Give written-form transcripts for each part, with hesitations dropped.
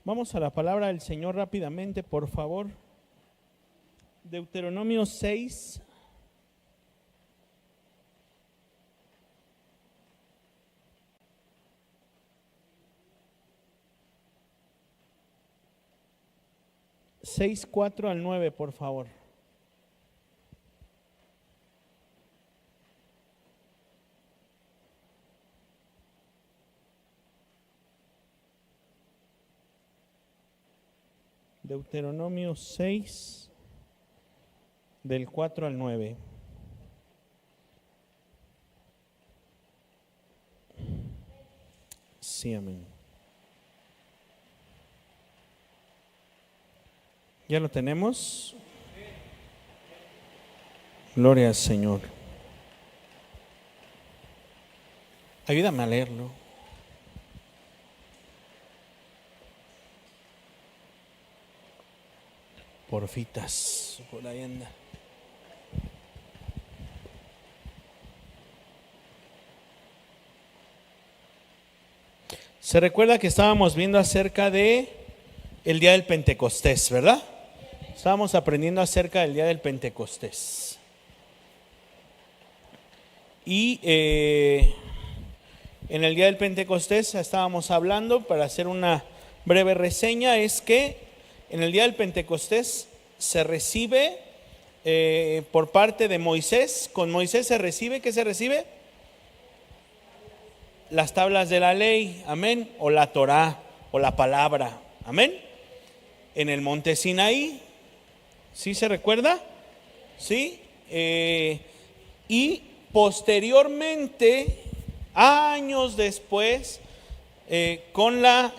Vamos a la palabra del Señor rápidamente, por favor. Deuteronomio 6. Seis, 4 al 9, por favor. Deuteronomio 6, del 4 al 9. Sí, amén. ¿Ya lo tenemos? Gloria al Señor. Ayúdame a leerlo. Porfitas, por ahí anda. Se recuerda que estábamos viendo acerca de el día del Pentecostés, ¿verdad? Estábamos aprendiendo acerca del día del Pentecostés. Y en el día del Pentecostés estábamos hablando, para hacer una breve reseña, es que en el día del Pentecostés se recibe por parte de Moisés. Con Moisés se recibe, ¿qué se recibe? Las tablas de la ley, amén, o la Torá, o la palabra, amén. En el monte Sinaí, ¿sí se recuerda? Sí. Y posteriormente, años después, con la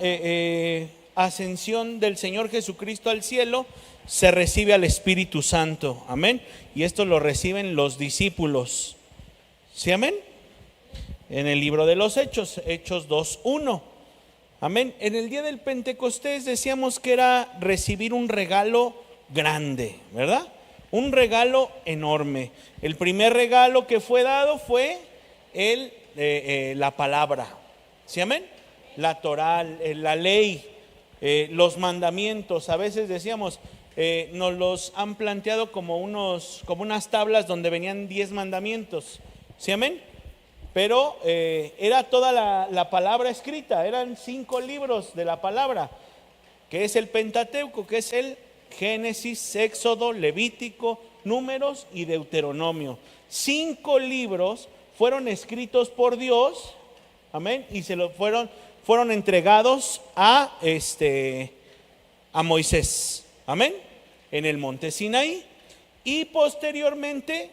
ascensión del Señor Jesucristo al cielo, se recibe al Espíritu Santo, amén. Y esto lo reciben los discípulos, ¿sí, amén? En el libro de los Hechos, Hechos 2:1, amén. En el día del Pentecostés decíamos que era recibir un regalo grande, ¿verdad? Un regalo enorme. El primer regalo que fue dado fue la palabra, ¿sí, amén? La Torá, la ley, los mandamientos. A veces decíamos, nos los han planteado como unas tablas donde venían 10 mandamientos, ¿sí, amén? Pero era toda la palabra escrita, eran 5 libros de la palabra, que es el Pentateuco, que es el Génesis, Éxodo, Levítico, Números y Deuteronomio. 5 libros fueron escritos por Dios, amén, y fueron entregados a Moisés, amén, en el monte Sinaí. Y posteriormente,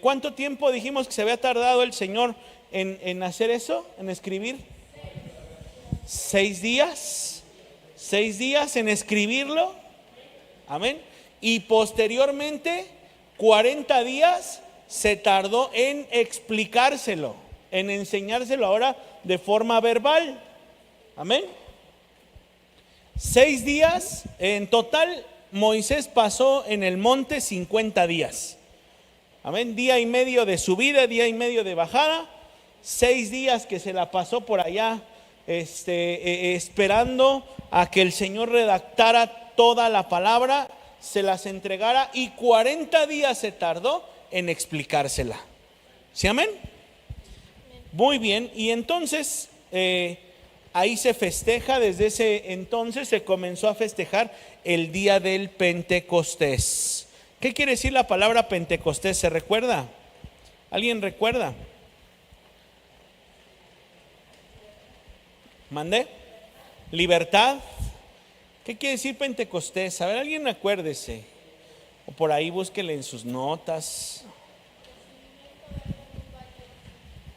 ¿cuánto tiempo dijimos que se había tardado el Señor en hacer eso, en escribir? 6 días. 6 días en escribirlo, amén. Y posteriormente 40 días se tardó en explicárselo, en enseñárselo ahora de forma verbal, amén. 6 días en total. Moisés pasó en el monte 50 días, amén. Día y medio de subida, día y medio de bajada. 6 días que se la pasó por allá esperando a que el Señor redactara toda la palabra, se las entregara, y 40 días se tardó en explicársela, ¿sí, amén? Muy bien. Y entonces ahí se festeja, desde ese entonces se comenzó a festejar el día del Pentecostés. ¿Qué quiere decir la palabra Pentecostés? ¿Se recuerda? ¿Alguien recuerda? ¿Mandé? Libertad. ¿Qué quiere decir Pentecostés? A ver, alguien acuérdese, o por ahí búsquele en sus notas.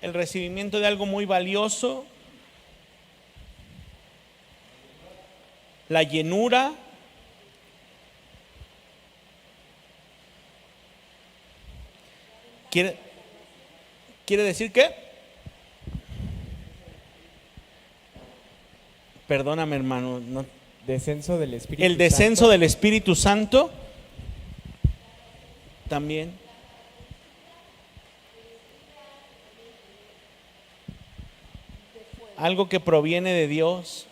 El recibimiento de algo muy valioso, la llenura, quiere decir ¿qué? Perdóname, hermano, no. Descenso del Espíritu El descenso Santo. del Espíritu Santo también. Algo que proviene de Dios.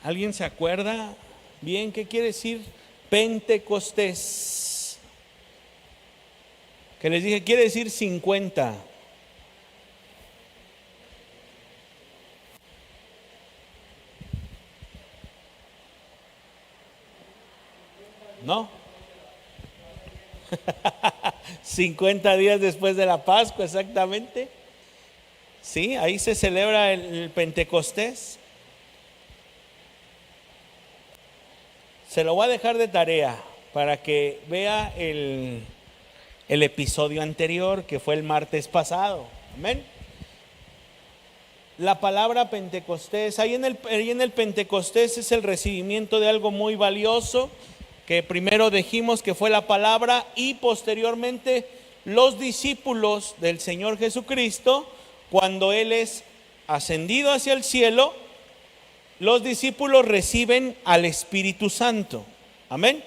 ¿Alguien se acuerda bien qué quiere decir Pentecostés? Que les dije, quiere decir 50. ¿No? 50 días después de la Pascua, exactamente. Sí, ahí se celebra el Pentecostés. Se lo voy a dejar de tarea para que vea el episodio anterior, que fue el martes pasado. Amén. La palabra Pentecostés, ahí en el Pentecostés es el recibimiento de algo muy valioso, que primero dijimos que fue la palabra, y posteriormente los discípulos del Señor Jesucristo, cuando Él es ascendido hacia el cielo, los discípulos reciben al Espíritu Santo. Amén.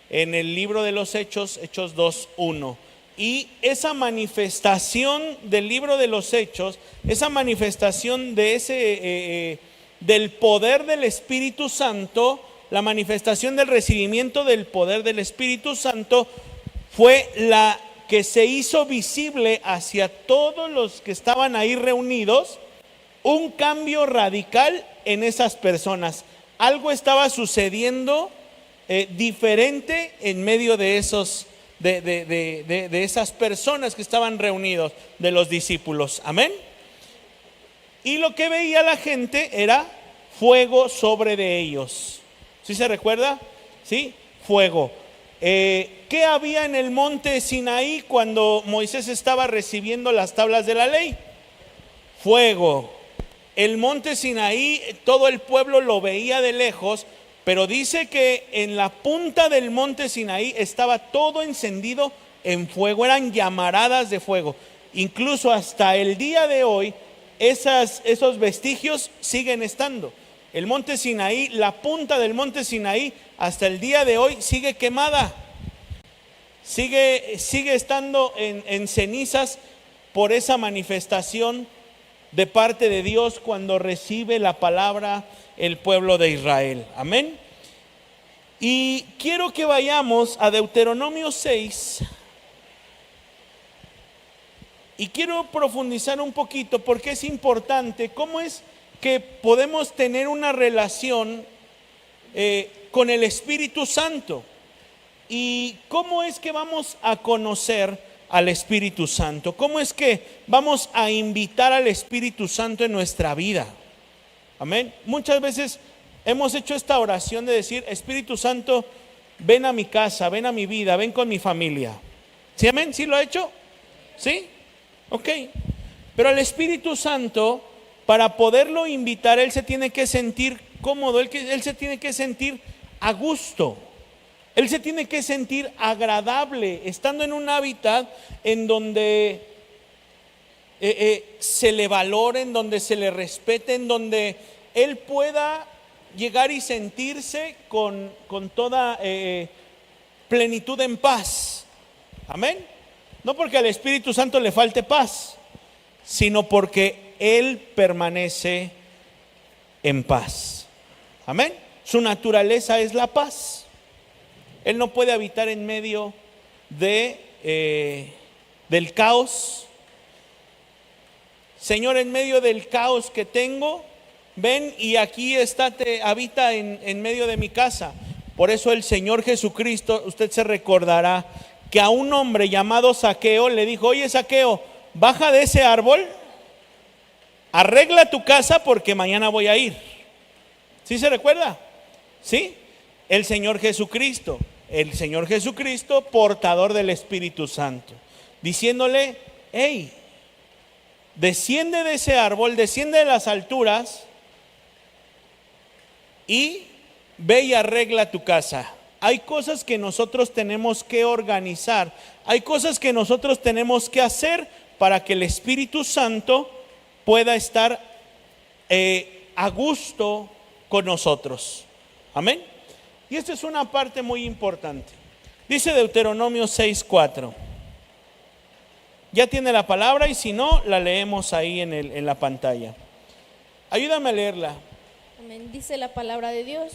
En el libro de los Hechos, Hechos 2:1. Y esa manifestación del libro de los Hechos, esa manifestación de del poder del Espíritu Santo, la manifestación del recibimiento del poder del Espíritu Santo, fue la que se hizo visible hacia todos los que estaban ahí reunidos, un cambio radical en esas personas. Algo estaba sucediendo diferente en medio de esos de esas personas que estaban reunidos, de los discípulos. Amén. Y lo que veía la gente era fuego sobre de ellos. ¿Sí se recuerda? Sí, fuego. ¿Qué había en el monte Sinaí cuando Moisés estaba recibiendo las tablas de la ley? Fuego. El monte Sinaí, todo el pueblo lo veía de lejos, pero dice que en la punta del monte Sinaí estaba todo encendido en fuego, eran llamaradas de fuego. Incluso hasta el día de hoy, esos vestigios siguen estando. El monte Sinaí, la punta del monte Sinaí, hasta el día de hoy sigue quemada. Sigue estando en cenizas por esa manifestación de parte de Dios cuando recibe la palabra el pueblo de Israel. Amén. Y quiero que vayamos a Deuteronomio 6. Y quiero profundizar un poquito porque es importante cómo es que podemos tener una relación con el Espíritu Santo. Y cómo es que vamos a conocer al Espíritu Santo. Cómo es que vamos a invitar al Espíritu Santo en nuestra vida. Amén. Muchas veces hemos hecho esta oración de decir: Espíritu Santo, ven a mi casa, ven a mi vida, ven con mi familia. ¿Sí, amén? ¿Sí lo ha hecho? ¿Sí? Ok. Pero el Espíritu Santo, para poderlo invitar, Él se tiene que sentir cómodo, Él se tiene que sentir a gusto. Él se tiene que sentir agradable, estando en un hábitat en donde se le valore, en donde se le respete, en donde Él pueda llegar y sentirse con toda plenitud en paz. Amén. No porque al Espíritu Santo le falte paz, sino porque Él permanece en paz. Amén. Su naturaleza es la paz. Él no puede habitar en medio del caos. Señor, en medio del caos que tengo, ven y aquí habita en medio de mi casa. Por eso el Señor Jesucristo, usted se recordará que a un hombre llamado Zaqueo le dijo: oye, Zaqueo, baja de ese árbol, arregla tu casa porque mañana voy a ir. ¿Sí se recuerda? ¿Sí? El Señor Jesucristo, portador del Espíritu Santo, diciéndole: hey, desciende de ese árbol, desciende de las alturas y ve y arregla tu casa. Hay cosas que nosotros tenemos que organizar, hay cosas que nosotros tenemos que hacer para que el Espíritu Santo pueda estar a gusto con nosotros. Amén. Y esta es una parte muy importante. Dice Deuteronomio 6:4. Ya tiene la palabra, y si no, la leemos ahí en la pantalla. Ayúdame a leerla. Amén. Dice la palabra de Dios: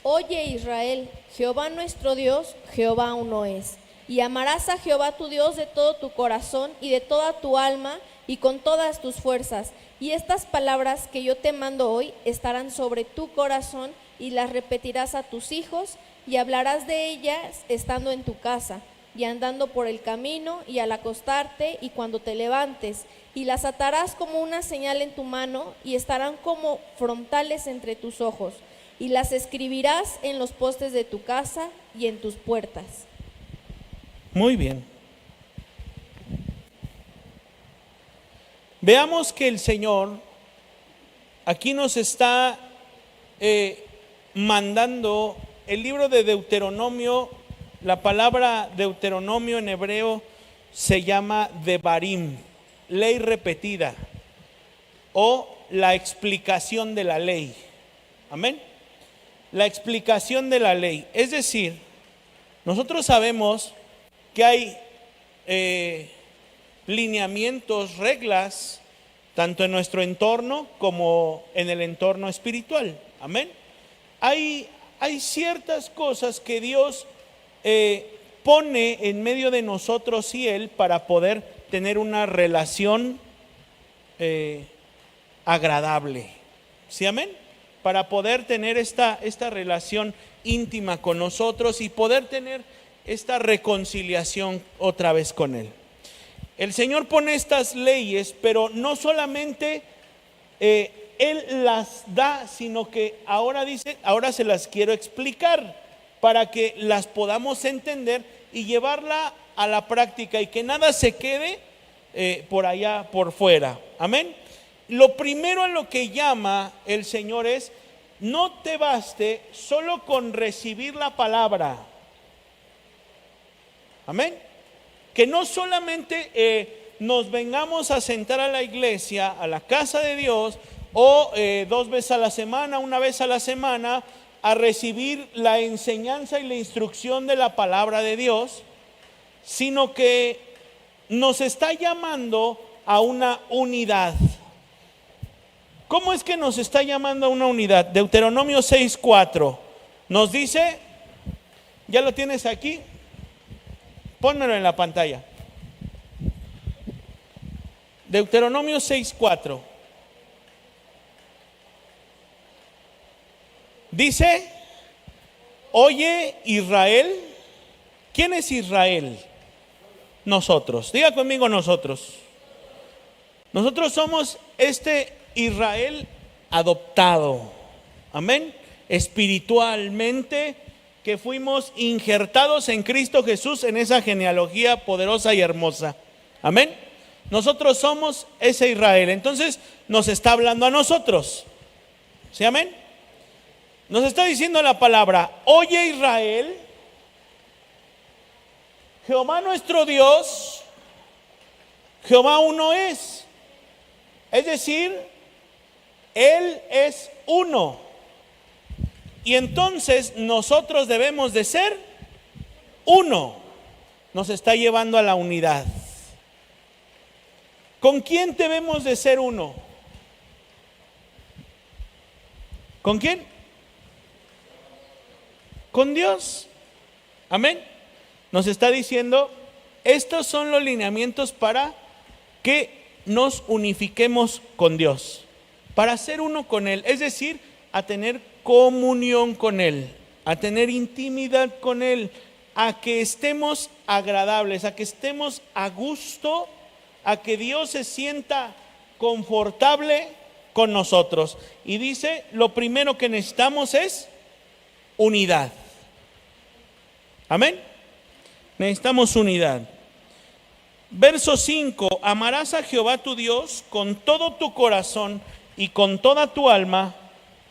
Oye Israel, Jehová nuestro Dios, Jehová uno es. Y amarás a Jehová tu Dios de todo tu corazón y de toda tu alma y con todas tus fuerzas. Y estas palabras que yo te mando hoy estarán sobre tu corazón y las repetirás a tus hijos y hablarás de ellas estando en tu casa y andando por el camino y al acostarte y cuando te levantes. Y las atarás como una señal en tu mano y estarán como frontales entre tus ojos. Y las escribirás en los postes de tu casa y en tus puertas. Muy bien. Veamos que el Señor aquí nos está mandando el libro de Deuteronomio. La palabra Deuteronomio en hebreo se llama Devarim, ley repetida, o la explicación de la ley. Amén. La explicación de la ley. Es decir, nosotros sabemos que hay lineamientos, reglas, tanto en nuestro entorno como en el entorno espiritual. Amén. Hay ciertas cosas que Dios pone en medio de nosotros y Él para poder tener una relación agradable. ¿Sí, amén? Para poder tener esta relación íntima con nosotros y poder tener esta reconciliación otra vez con Él. El Señor pone estas leyes, pero no solamente Él las da, sino que ahora dice, ahora se las quiero explicar para que las podamos entender y llevarla a la práctica y que nada se quede por allá, por fuera. Amén. Lo primero a lo que llama el Señor es: no te baste solo con recibir la palabra. Amén. Que no solamente nos vengamos a sentar a la iglesia, a la casa de Dios, o 2 veces a la semana, 1 vez a la semana, a recibir la enseñanza y la instrucción de la palabra de Dios, sino que nos está llamando a una unidad. ¿Cómo es que nos está llamando a una unidad? Deuteronomio 6:4 nos dice, ¿ya lo tienes aquí? Pónmelo en la pantalla. Deuteronomio 6:4 dice: oye Israel. ¿Quién es Israel? Nosotros. Diga conmigo, nosotros. Nosotros somos este Israel adoptado. Amén. Espiritualmente, que fuimos injertados en Cristo Jesús en esa genealogía poderosa y hermosa. Amén. Nosotros somos ese Israel. Entonces nos está hablando a nosotros. ¿Sí, amén? Nos está diciendo la palabra: oye Israel, Jehová nuestro Dios, Jehová uno es. Es decir, Él es uno. Y entonces nosotros debemos de ser uno. Nos está llevando a la unidad. ¿Con quién debemos de ser uno? ¿Con quién? Con Dios. Amén. Nos está diciendo, estos son los lineamientos para que nos unifiquemos con Dios, para ser uno con Él, es decir, a tener comunión con Él, a tener intimidad con Él, a que estemos agradables, a que estemos a gusto, a que Dios se sienta confortable con nosotros. Y dice, lo primero que necesitamos es unidad. Amén. Necesitamos unidad. Verso 5: amarás a Jehová tu Dios con todo tu corazón y con toda tu alma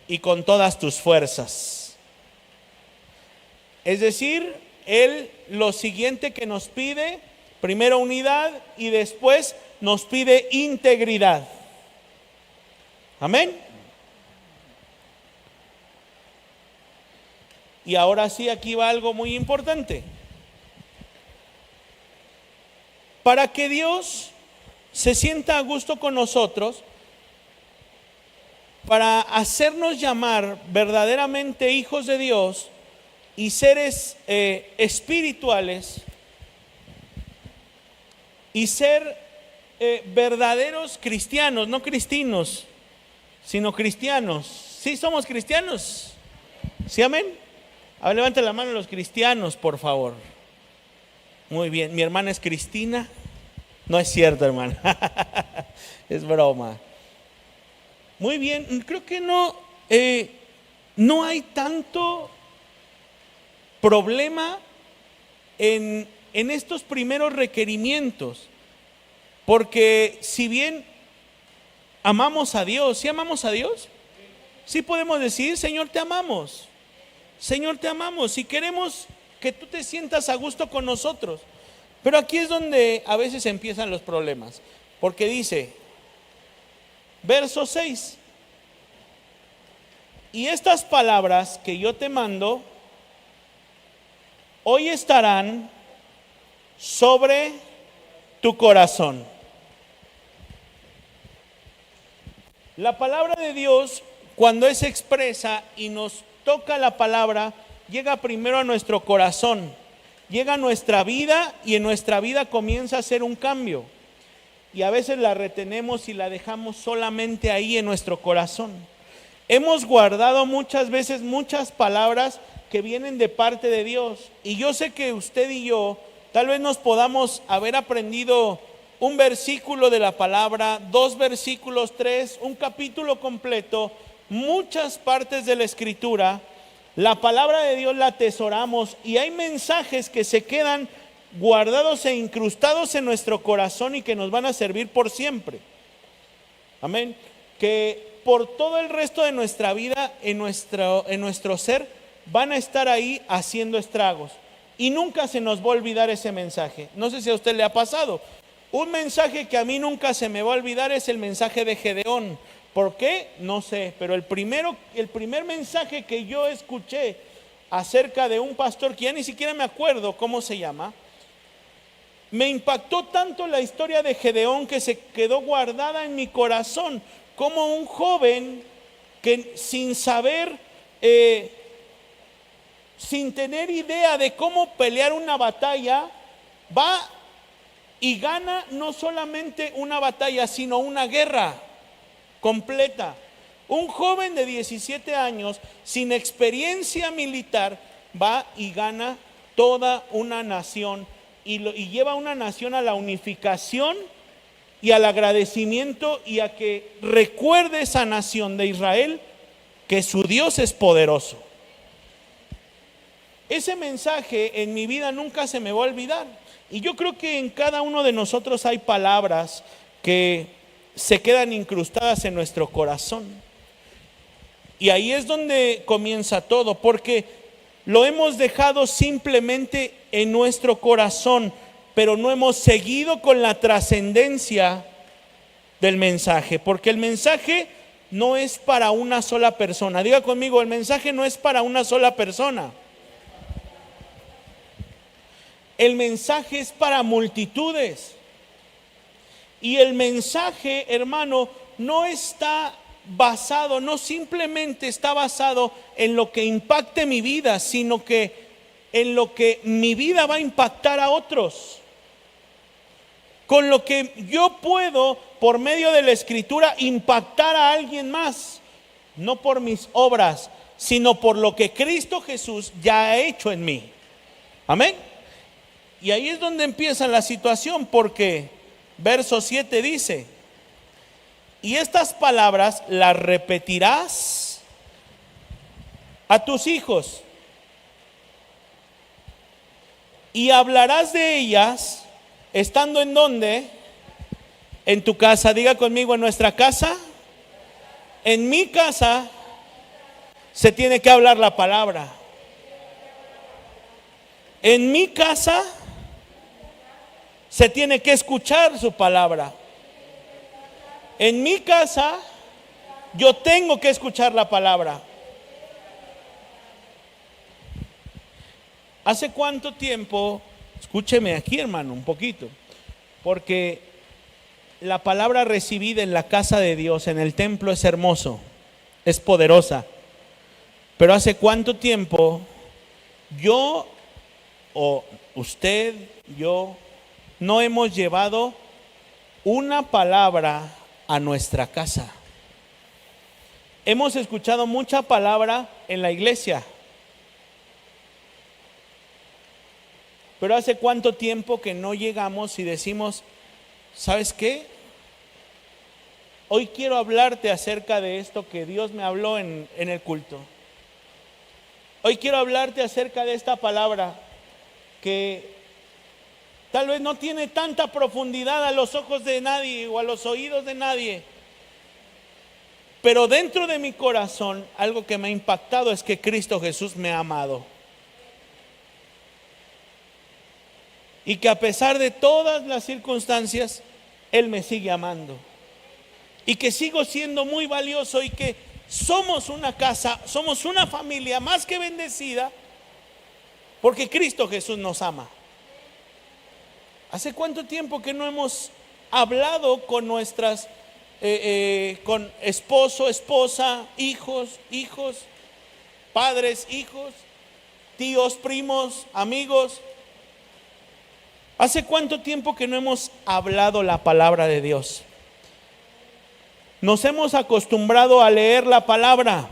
y con todas tus fuerzas. Es decir, Él lo siguiente que nos pide, primero unidad y después nos pide integridad. Amén. Y ahora sí, aquí va algo muy importante. Para que Dios se sienta a gusto con nosotros, para hacernos llamar verdaderamente hijos de Dios y seres espirituales y ser verdaderos cristianos, no cristinos, sino cristianos. ¿Sí somos cristianos? ¿Sí, amén? A ver, levanten la mano los cristianos, por favor. Muy bien, mi hermana es Cristina. No es cierto, hermana. Es broma. Muy bien, creo que no hay tanto problema en estos primeros requerimientos, porque si bien amamos a Dios, ¿sí amamos a Dios? Sí podemos decir, Señor, te amamos. Señor, te amamos y queremos que tú te sientas a gusto con nosotros. Pero aquí es donde a veces empiezan los problemas, porque dice, verso 6, y estas palabras que yo te mando hoy estarán sobre tu corazón. La palabra de Dios, cuando es expresa y nos toca la palabra, llega primero a nuestro corazón, llega a nuestra vida y en nuestra vida comienza a hacer un cambio. Y a veces la retenemos y la dejamos solamente ahí en nuestro corazón. Hemos guardado muchas veces muchas palabras que vienen de parte de Dios. Y yo sé que usted y yo tal vez nos podamos haber aprendido un versículo de la palabra, 2 versículos, 3, un capítulo completo, muchas partes de la escritura. La palabra de Dios la atesoramos y hay mensajes que se quedan guardados e incrustados en nuestro corazón y que nos van a servir por siempre. Amén. Que por todo el resto de nuestra vida, en nuestro ser, van a estar ahí haciendo estragos. Y nunca se nos va a olvidar ese mensaje. No sé si a usted le ha pasado. Un mensaje que a mí nunca se me va a olvidar es el mensaje de Gedeón. ¿Por qué? No sé, pero el primer mensaje que yo escuché acerca de un pastor que ya ni siquiera me acuerdo cómo se llama, me impactó tanto la historia de Gedeón que se quedó guardada en mi corazón, como un joven que sin saber, sin tener idea de cómo pelear una batalla, va y gana no solamente una batalla, sino una guerra completa. Un joven de 17 años, sin experiencia militar, va y gana toda una nación y lleva una nación a la unificación y al agradecimiento y a que recuerde esa nación de Israel que su Dios es poderoso. Ese mensaje en mi vida nunca se me va a olvidar. Y yo creo que en cada uno de nosotros hay palabras que se quedan incrustadas en nuestro corazón. Y ahí es donde comienza todo, porque lo hemos dejado simplemente en nuestro corazón, pero no hemos seguido con la trascendencia del mensaje, porque el mensaje no es para una sola persona. Diga conmigo, el mensaje no es para una sola persona. El mensaje es para multitudes. Y el mensaje, hermano, no está basado, no simplemente está basado en lo que impacte mi vida, sino que en lo que mi vida va a impactar a otros. Con lo que yo puedo, por medio de la escritura, impactar a alguien más. No por mis obras, sino por lo que Cristo Jesús ya ha hecho en mí. Amén. Y ahí es donde empieza la situación, porque verso 7 dice: y estas palabras las repetirás a tus hijos y hablarás de ellas estando en donde, en tu casa. Diga conmigo, en nuestra casa, en mi casa se tiene que hablar la palabra. En mi casa se tiene que escuchar su palabra. En mi casa yo tengo que escuchar la palabra. ¿Hace cuánto tiempo? Escúcheme aquí, hermano, un poquito, porque la palabra recibida en la casa de Dios, en el templo, es hermoso. es poderosa. Pero ¿hace cuánto tiempo yo o usted, yo, no hemos llevado una palabra a nuestra casa? Hemos escuchado mucha palabra en la iglesia, pero ¿hace cuánto tiempo que no llegamos y decimos, ¿sabes qué? Hoy quiero hablarte acerca de esto que Dios me habló en el culto. Hoy quiero hablarte acerca de esta palabra que tal vez no tiene tanta profundidad a los ojos de nadie o a los oídos de nadie. Pero dentro de mi corazón, algo que me ha impactado es que Cristo Jesús me ha amado. Y que a pesar de todas las circunstancias, Él me sigue amando. Y que sigo siendo muy valioso y que somos una casa, somos una familia más que bendecida porque Cristo Jesús nos ama. ¿Hace cuánto tiempo que no hemos hablado con nuestras, con esposo, esposa, hijos, padres, hijos, tíos, primos, amigos? ¿Hace cuánto tiempo que no hemos hablado la palabra de Dios? Nos hemos acostumbrado a leer la palabra,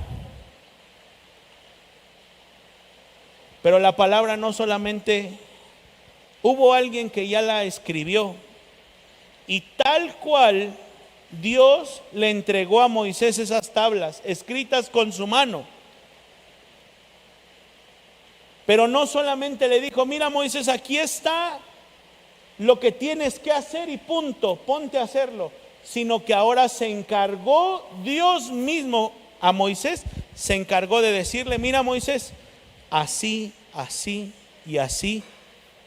pero la palabra no solamente, hubo alguien que ya la escribió y tal cual Dios le entregó a Moisés esas tablas escritas con su mano. Pero no solamente le dijo, mira Moisés, aquí está lo que tienes que hacer y punto, ponte a hacerlo. Sino que ahora se encargó Dios mismo a Moisés, se encargó de decirle, mira Moisés, así, así y así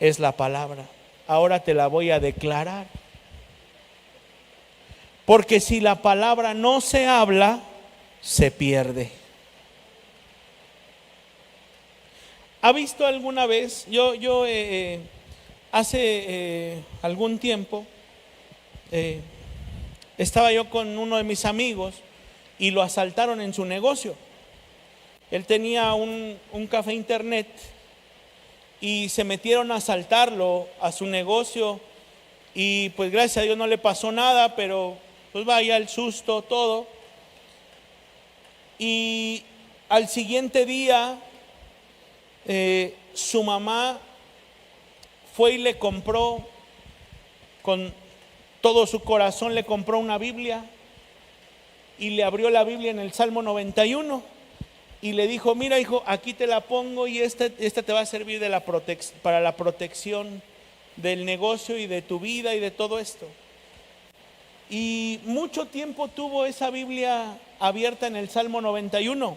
es la palabra. Ahora te la voy a declarar. Porque si la palabra no se habla, se pierde. ¿Ha visto alguna vez? Yo hace algún tiempo estaba yo con uno de mis amigos y lo asaltaron en su negocio. Él tenía un café internet y se metieron a asaltarlo a su negocio y pues gracias a Dios no le pasó nada, pero pues vaya el susto, todo. Y al siguiente día su mamá fue y le compró, con todo su corazón le compró una Biblia y le abrió la Biblia en el Salmo 91 y le dijo, mira hijo, aquí te la pongo y esta te va a servir para la protección del negocio y de tu vida y de todo esto. Y mucho tiempo tuvo esa Biblia abierta en el Salmo 91.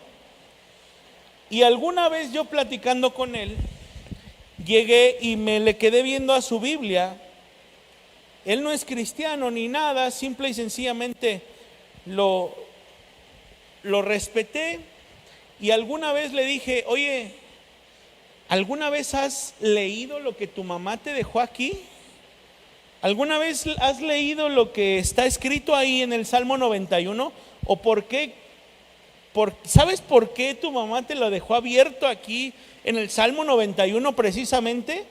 Y alguna vez yo platicando con él, llegué y me le quedé viendo a su Biblia. Él no es cristiano ni nada, simple y sencillamente lo respeté. Y alguna vez le dije, oye, ¿alguna vez has leído lo que tu mamá te dejó aquí? ¿Alguna vez has leído lo que está escrito ahí en el Salmo 91? ¿O por qué? ¿Sabes por qué tu mamá te lo dejó abierto aquí en el Salmo 91 precisamente?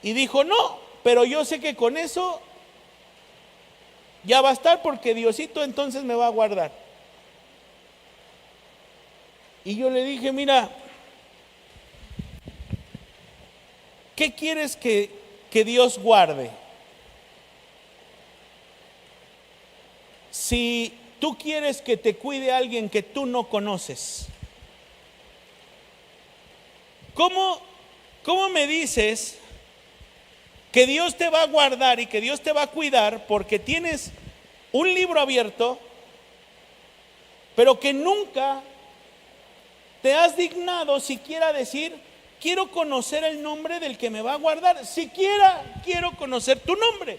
Y dijo, no, pero yo sé que con eso ya va a estar porque Diosito entonces me va a guardar. Y yo le dije, mira, ¿qué quieres que Dios guarde? Si tú quieres que te cuide alguien que tú no conoces, ¿cómo me dices que Dios te va a guardar y que Dios te va a cuidar porque tienes un libro abierto, pero que nunca te has dignado siquiera decir, quiero conocer el nombre del que me va a guardar? Siquiera quiero conocer tu nombre,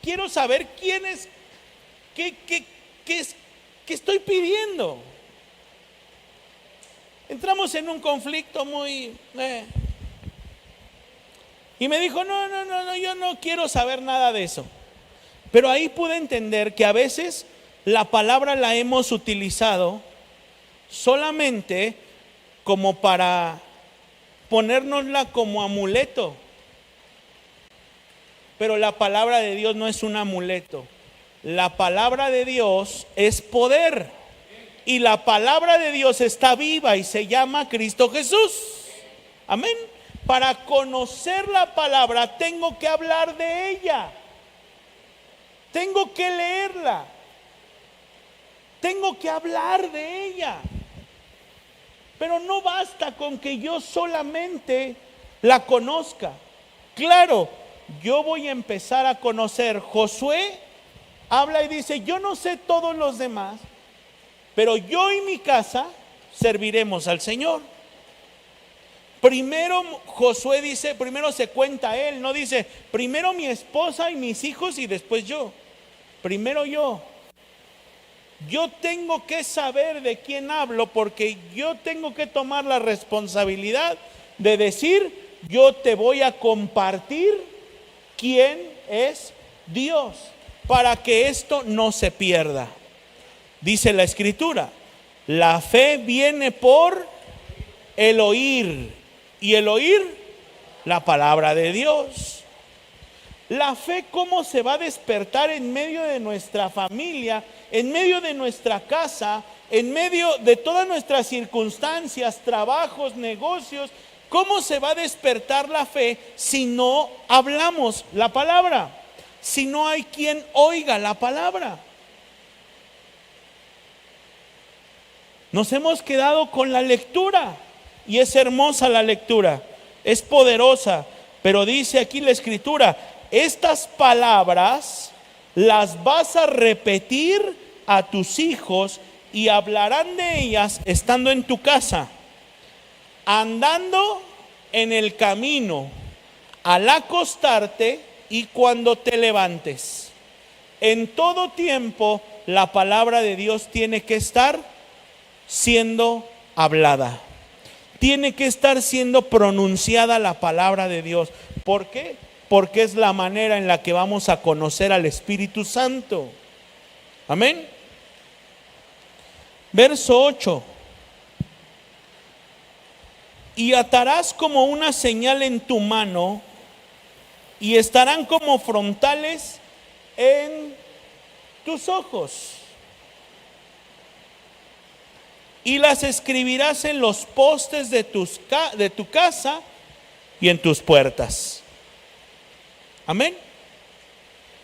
quiero saber quién es, qué estoy pidiendo. Entramos en un conflicto muy y me dijo, no, yo no quiero saber nada de eso. Pero ahí pude entender que a veces la palabra la hemos utilizado solamente como para ponérnosla como amuleto. Pero la palabra de Dios no es un amuleto. La palabra de Dios es poder. Y la palabra de Dios está viva y se llama Cristo Jesús. Amén. Para conocer la palabra tengo que hablar de ella. Tengo que leerla. Tengo que hablar de ella. Pero no basta con que yo solamente la conozca. Claro, yo voy a empezar a conocer. Josué habla y dice, yo no sé todos los demás, pero yo y mi casa serviremos al Señor. Primero Josué dice, primero se cuenta él, no dice, primero mi esposa y mis hijos y después yo. Primero yo. Yo tengo que saber de quién hablo porque yo tengo que tomar la responsabilidad de decir, yo te voy a compartir quién es Dios para que esto no se pierda. Dice la Escritura, la fe viene por el oír y el oír la palabra de Dios. La fe, ¿cómo se va a despertar en medio de nuestra familia, en medio de nuestra casa, en medio de todas nuestras circunstancias, trabajos, negocios? ¿Cómo se va a despertar la fe si no hablamos la palabra? Si no hay quien oiga la palabra. Nos hemos quedado con la lectura y es hermosa la lectura, es poderosa, pero dice aquí la Escritura, estas palabras las vas a repetir a tus hijos y hablarán de ellas estando en tu casa, andando en el camino, al acostarte y cuando te levantes. En todo tiempo la palabra de Dios tiene que estar siendo hablada. Tiene que estar siendo pronunciada la palabra de Dios. ¿Por qué? Porque es la manera en la que vamos a conocer al Espíritu Santo. Amén. Verso 8. Y atarás como una señal en tu mano y estarán como frontales en tus ojos. Y las escribirás en los postes de tu casa y en tus puertas. Amén.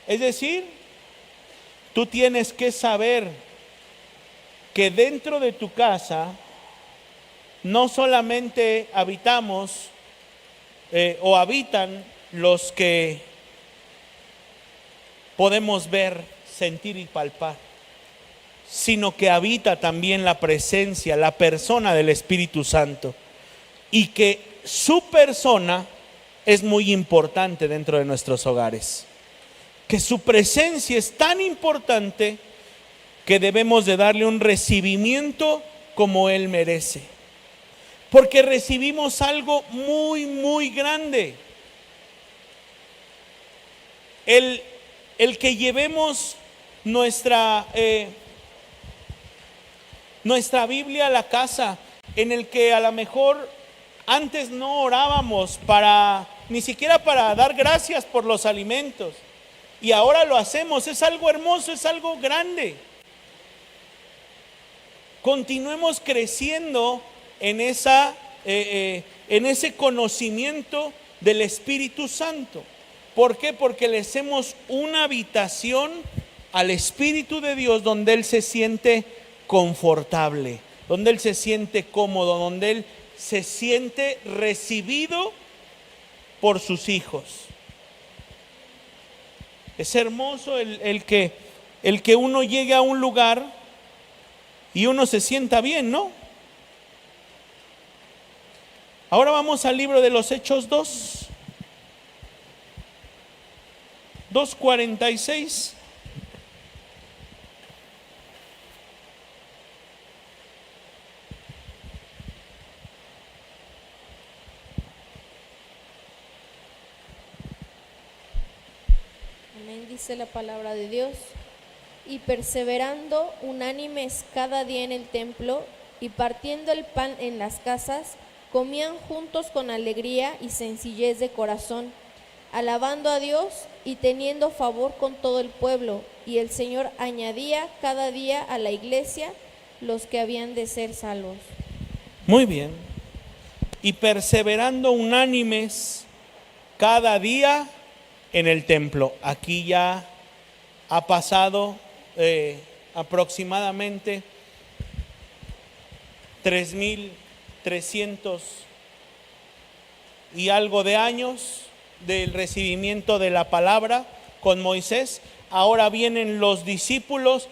Es decir, tú tienes que saber que dentro de tu casa no solamente habitamos o habitan los que podemos ver, sentir y palpar, sino que habita también la presencia, la persona del Espíritu Santo, y que su persona es muy importante dentro de nuestros hogares, que su presencia es tan importante que debemos de darle un recibimiento como Él merece, porque recibimos algo muy, muy grande. El que llevemos nuestra Biblia a la casa, en el que a lo mejor antes no orábamos ni siquiera para dar gracias por los alimentos, y ahora lo hacemos, es algo hermoso, es algo grande. Continuemos creciendo en ese conocimiento del Espíritu Santo. ¿Por qué? Porque le hacemos una habitación al Espíritu de Dios donde Él se siente confortable, donde Él se siente cómodo, donde Él se siente recibido por sus hijos. Es hermoso el que uno llegue a un lugar y uno se sienta bien, ¿no? Ahora vamos al libro de los Hechos 2:46. Amén, dice la palabra de Dios. Y perseverando unánimes cada día en el templo y partiendo el pan en las casas, comían juntos con alegría y sencillez de corazón, alabando a Dios y teniendo favor con todo el pueblo. Y el Señor añadía cada día a la iglesia los que habían de ser salvos. Muy bien. Y perseverando unánimes cada día en el templo. Aquí ya ha pasado aproximadamente 3,300 y algo de años del recibimiento de la palabra con Moisés. Ahora vienen los discípulos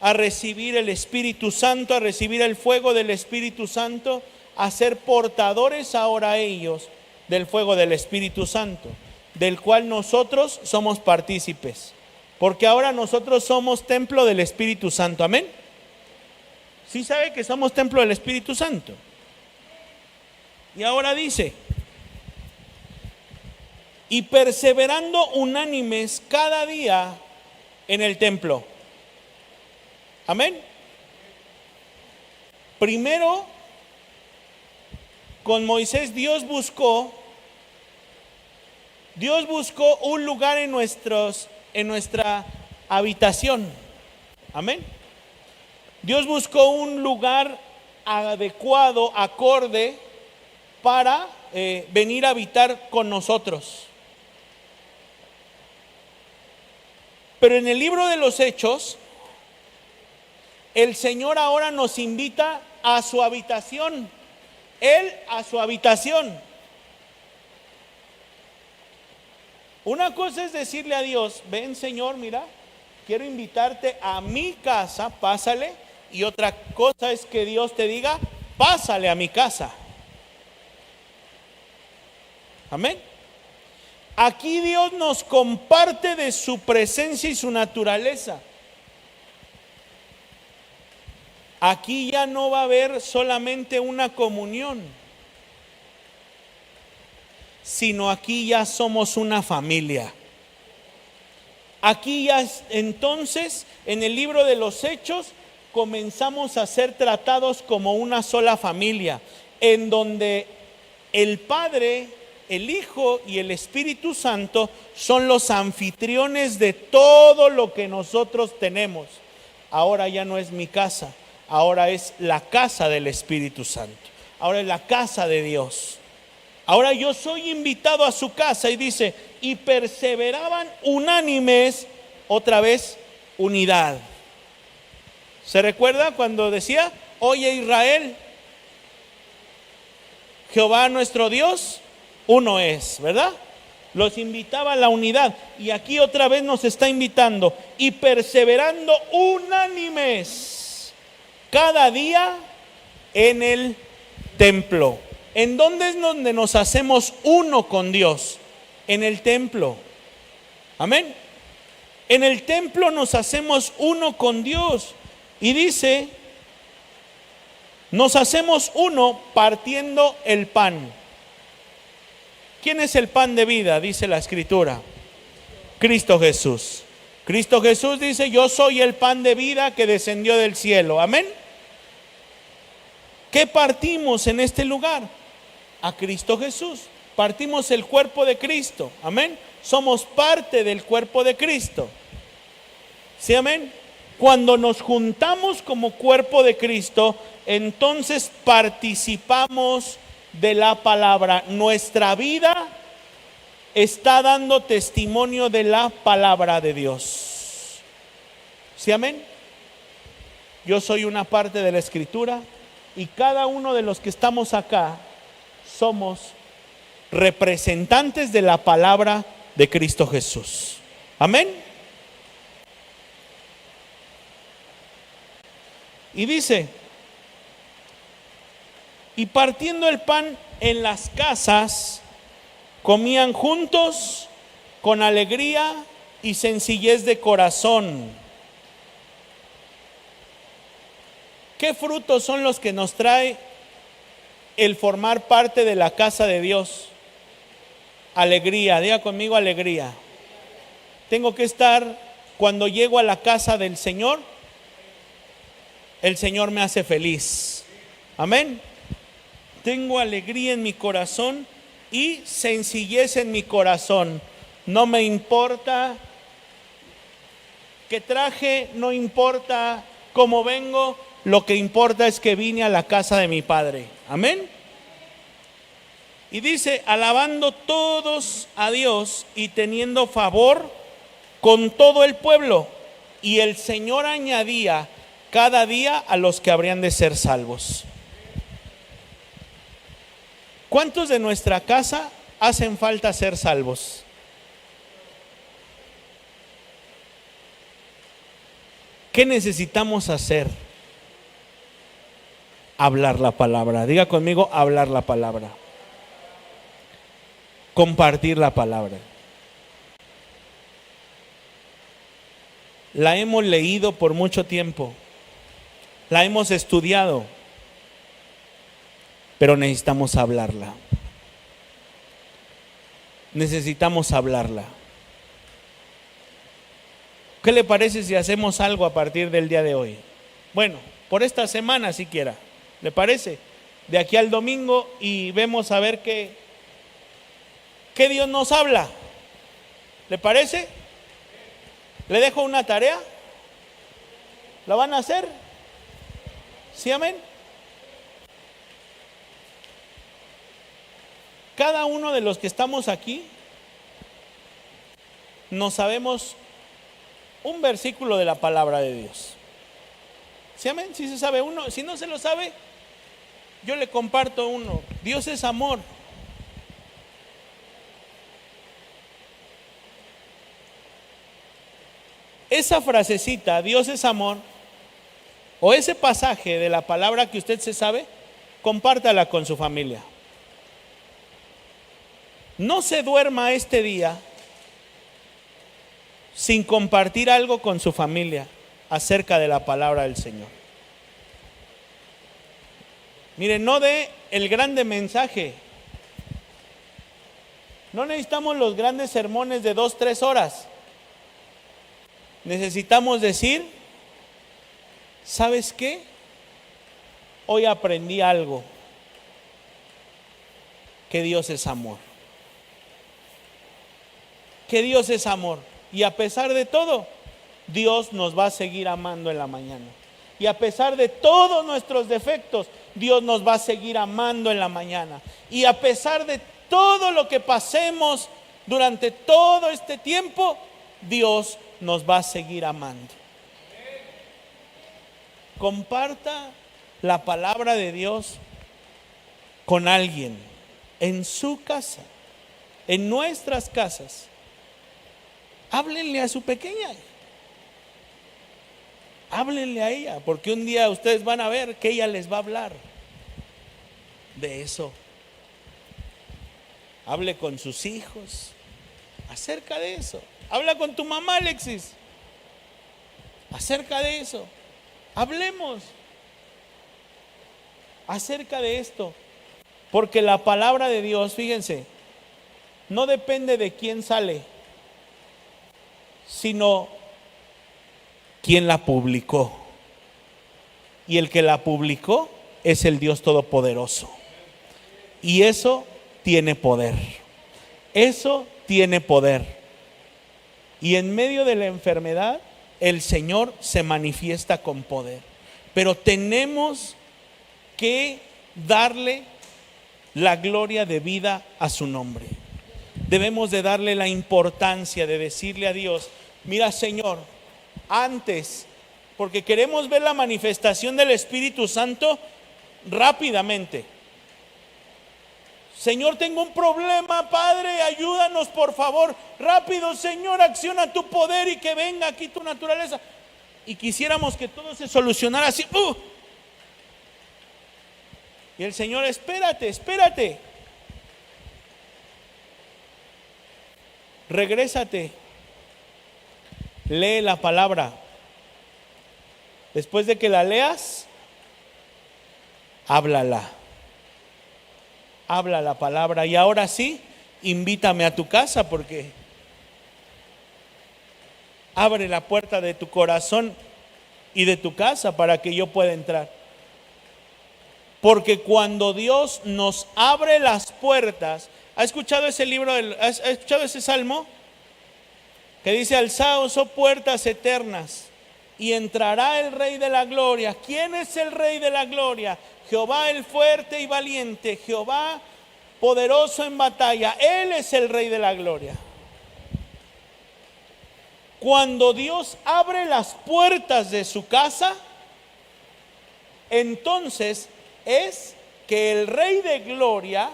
a recibir el Espíritu Santo, a recibir el fuego del Espíritu Santo, a ser portadores ahora ellos del fuego del Espíritu Santo, del cual nosotros somos partícipes, porque ahora nosotros somos templo del Espíritu Santo. Amén. ¿Sí sabe que somos templo del Espíritu Santo? Y ahora dice: y perseverando unánimes cada día en el templo. Amén. Primero, con Moisés Dios buscó un lugar en nuestra habitación. Amén. Dios buscó un lugar adecuado, acorde, para venir a habitar con nosotros. Pero en el libro de los Hechos, el Señor ahora nos invita a su habitación. Él a su habitación. Una cosa es decirle a Dios: ven, Señor, mira, quiero invitarte a mi casa, pásale. Y otra cosa es que Dios te diga: pásale a mi casa. Amén. Aquí Dios nos comparte de su presencia y su naturaleza. Aquí ya no va a haber solamente una comunión, sino aquí ya somos una familia. Aquí ya entonces, en el libro de los Hechos, comenzamos a ser tratados como una sola familia, en donde el Padre, el Hijo y el Espíritu Santo son los anfitriones de todo lo que nosotros tenemos. Ahora ya no es mi casa, ahora es la casa del Espíritu Santo, ahora es la casa de Dios. Ahora yo soy invitado a su casa, y dice: y perseveraban unánimes, otra vez unidad. ¿Se recuerda cuando decía: oye Israel, Jehová nuestro Dios, uno es, ¿verdad? Los invitaba a la unidad, y aquí otra vez nos está invitando: y perseverando unánimes cada día en el templo. ¿En dónde es donde nos hacemos uno con Dios? En el templo. Amén. En el templo nos hacemos uno con Dios. Y dice: nos hacemos uno partiendo el pan. ¿Quién es el pan de vida? Dice la Escritura: Cristo Jesús. Cristo Jesús dice: yo soy el pan de vida que descendió del cielo. Amén. ¿Qué partimos en este lugar? A Cristo Jesús. Partimos el cuerpo de Cristo. Amén. Somos parte del cuerpo de Cristo. ¿Sí, amén? Cuando nos juntamos como cuerpo de Cristo, entonces participamos de la palabra. Nuestra vida está dando testimonio de la palabra de Dios. ¿Sí, amén? Yo soy una parte de la Escritura, y cada uno de los que estamos acá somos representantes de la palabra de Cristo Jesús. Amén. Y dice: y partiendo el pan en las casas, comían juntos con alegría y sencillez de corazón. ¿Qué frutos son los que nos trae el formar parte de la casa de Dios? Alegría. Diga conmigo: alegría. Tengo que estar, cuando llego a la casa del Señor, el Señor me hace feliz. Amén. Tengo alegría en mi corazón y sencillez en mi corazón. No me importa qué traje, no importa cómo vengo, lo que importa es que vine a la casa de mi Padre. Amén. Y dice, alabando todos a Dios y teniendo favor con todo el pueblo. Y el Señor añadía cada día a los que habrían de ser salvos. ¿Cuántos de nuestra casa hacen falta ser salvos? ¿Qué necesitamos hacer? Hablar la palabra. Diga conmigo, hablar la palabra. Compartir la palabra. La hemos leído por mucho tiempo. La hemos estudiado. Pero necesitamos hablarla. Necesitamos hablarla. ¿Qué le parece si hacemos algo a partir del día de hoy? Bueno, por esta semana siquiera. ¿Le parece? De aquí al domingo y vemos a ver qué Dios nos habla. ¿Le parece? ¿Le dejo una tarea? ¿La van a hacer? ¿Sí, amén? Cada uno de los que estamos aquí nos sabemos un versículo de la palabra de Dios. ¿Sí, amén? Si se sabe uno, si no se lo sabe, yo le comparto uno. Dios es amor. Esa frasecita, Dios es amor, o ese pasaje de la palabra que usted se sabe, compártala con su familia. No se duerma este día sin compartir algo con su familia acerca de la palabra del Señor. Miren, no dé el grande mensaje. No necesitamos los grandes sermones de 2-3 horas. Necesitamos decir, ¿sabes qué? Hoy aprendí algo, que Dios es amor. Que Dios es amor. Y a pesar de todo, Dios nos va a seguir amando en la mañana. Y a pesar de todos nuestros defectos, Dios nos va a seguir amando en la mañana. Y a pesar de todo lo que pasemos durante todo este tiempo, Dios nos va a seguir amando. Comparta la palabra de Dios con alguien en su casa, en nuestras casas. Háblenle a su pequeña. Háblenle a ella, porque un día ustedes van a ver que ella les va a hablar de eso. Hable con sus hijos acerca de eso. Habla con tu mamá, Alexis, acerca de eso. Hablemos acerca de esto, porque la palabra de Dios, fíjense, no depende de quién sale, sino quién la publicó. Y el que la publicó es el Dios Todopoderoso. Y eso tiene poder. Eso tiene poder. Y en medio de la enfermedad, el Señor se manifiesta con poder. Pero tenemos que darle la gloria debida a su nombre. Debemos de darle la importancia de decirle a Dios, mira, Señor, antes, porque queremos ver la manifestación del Espíritu Santo rápidamente. Señor, tengo un problema, Padre, ayúdanos por favor. Rápido, Señor, acciona tu poder y que venga aquí tu naturaleza. Y quisiéramos que todo se solucionara así. Y el Señor, espérate. Regrésate. Lee la palabra. Después de que la leas, háblala. Habla la palabra. Y ahora sí, invítame a tu casa, porque abre la puerta de tu corazón y de tu casa para que yo pueda entrar. Porque cuando Dios nos abre las puertas, ¿ha escuchado ese ha escuchado ese salmo? Que dice: alzaos, oh puertas eternas, y entrará el Rey de la Gloria. ¿Quién es el Rey de la Gloria? Jehová el fuerte y valiente, Jehová poderoso en batalla. Él es el Rey de la Gloria. Cuando Dios abre las puertas de su casa, entonces es que el Rey de Gloria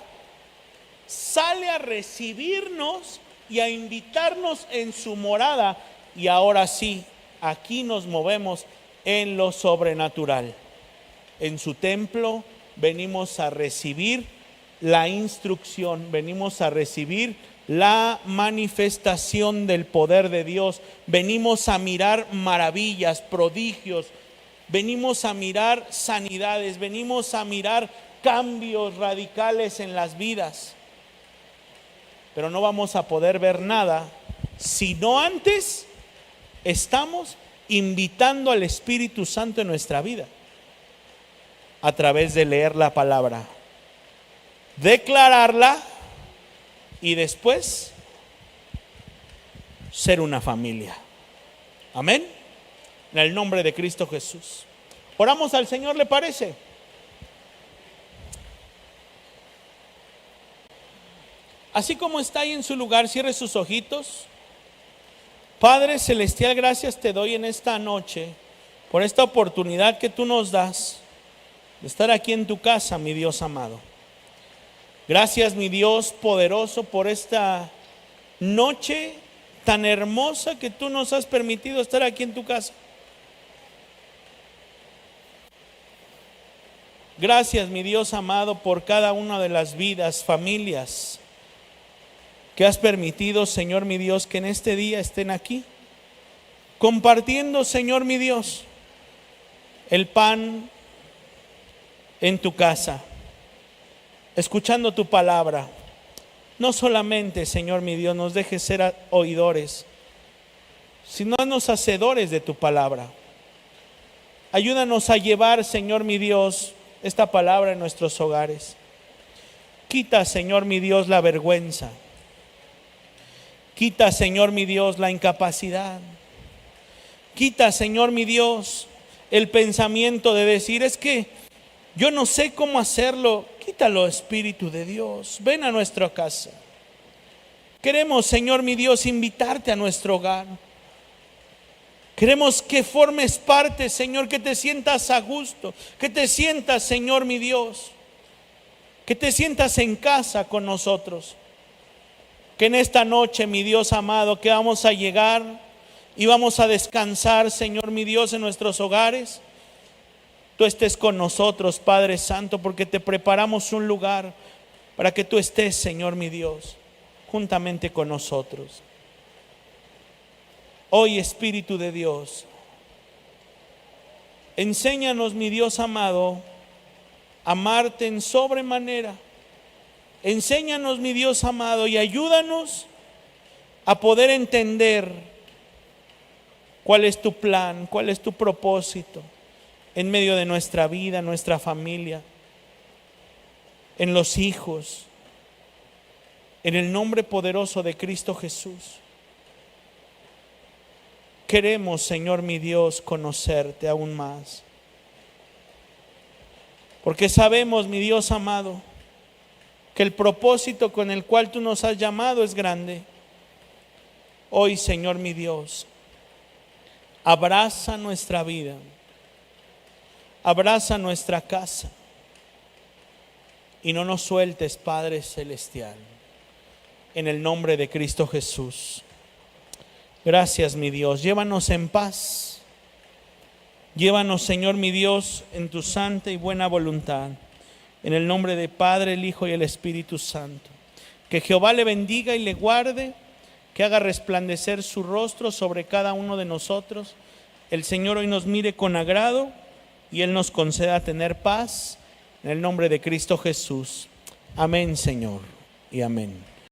sale a recibirnos y a invitarnos en su morada. Y ahora sí, aquí nos movemos en lo sobrenatural. En su templo venimos a recibir la instrucción, venimos a recibir la manifestación del poder de Dios, venimos a mirar maravillas, prodigios, venimos a mirar sanidades, venimos a mirar cambios radicales en las vidas. Pero no vamos a poder ver nada si no antes estamos invitando al Espíritu Santo en nuestra vida a través de leer la palabra, declararla y después ser una familia. Amén. En el nombre de Cristo Jesús. Oramos al Señor, ¿le parece? Así como está ahí en su lugar, cierre sus ojitos. Padre celestial, gracias te doy en esta noche por esta oportunidad que tú nos das de estar aquí en tu casa, mi Dios amado. Gracias, mi Dios poderoso, por esta noche tan hermosa que tú nos has permitido estar aquí en tu casa. Gracias, mi Dios amado, por cada una de las vidas, familias que has permitido, Señor mi Dios, que en este día estén aquí, compartiendo, Señor mi Dios, el pan en tu casa, escuchando tu palabra. No solamente, Señor mi Dios, nos dejes ser oidores, sino haznos hacedores de tu palabra. Ayúdanos a llevar, Señor mi Dios, esta palabra en nuestros hogares. Quita, Señor mi Dios, la vergüenza. Quita, Señor mi Dios, la incapacidad. Quita, Señor mi Dios, el pensamiento de decir: es que yo no sé cómo hacerlo. Quítalo, Espíritu de Dios. Ven a nuestra casa. Queremos, Señor mi Dios, invitarte a nuestro hogar. Queremos que formes parte, Señor, que te sientas a gusto, que te sientas, Señor mi Dios, que te sientas en casa con nosotros. Que en esta noche, mi Dios amado, que vamos a llegar y vamos a descansar, Señor mi Dios, en nuestros hogares, tú estés con nosotros, Padre Santo, porque te preparamos un lugar para que tú estés, Señor mi Dios, juntamente con nosotros. Hoy, Espíritu de Dios, enséñanos, mi Dios amado, a amarte en sobremanera. Enséñanos, mi Dios amado, y ayúdanos a poder entender cuál es tu plan, cuál es tu propósito en medio de nuestra vida, nuestra familia, en los hijos, en el nombre poderoso de Cristo Jesús. Queremos, Señor mi Dios, conocerte aún más, porque sabemos, mi Dios amado, que el propósito con el cual tú nos has llamado es grande. Hoy, Señor mi Dios, abraza nuestra vida, abraza nuestra casa y no nos sueltes, Padre Celestial, en el nombre de Cristo Jesús. Gracias, mi Dios. Llévanos en paz. Llévanos, Señor mi Dios, en tu santa y buena voluntad. En el nombre del Padre, el Hijo y el Espíritu Santo. Que Jehová le bendiga y le guarde, que haga resplandecer su rostro sobre cada uno de nosotros. El Señor hoy nos mire con agrado y Él nos conceda tener paz. En el nombre de Cristo Jesús. Amén, Señor, y amén.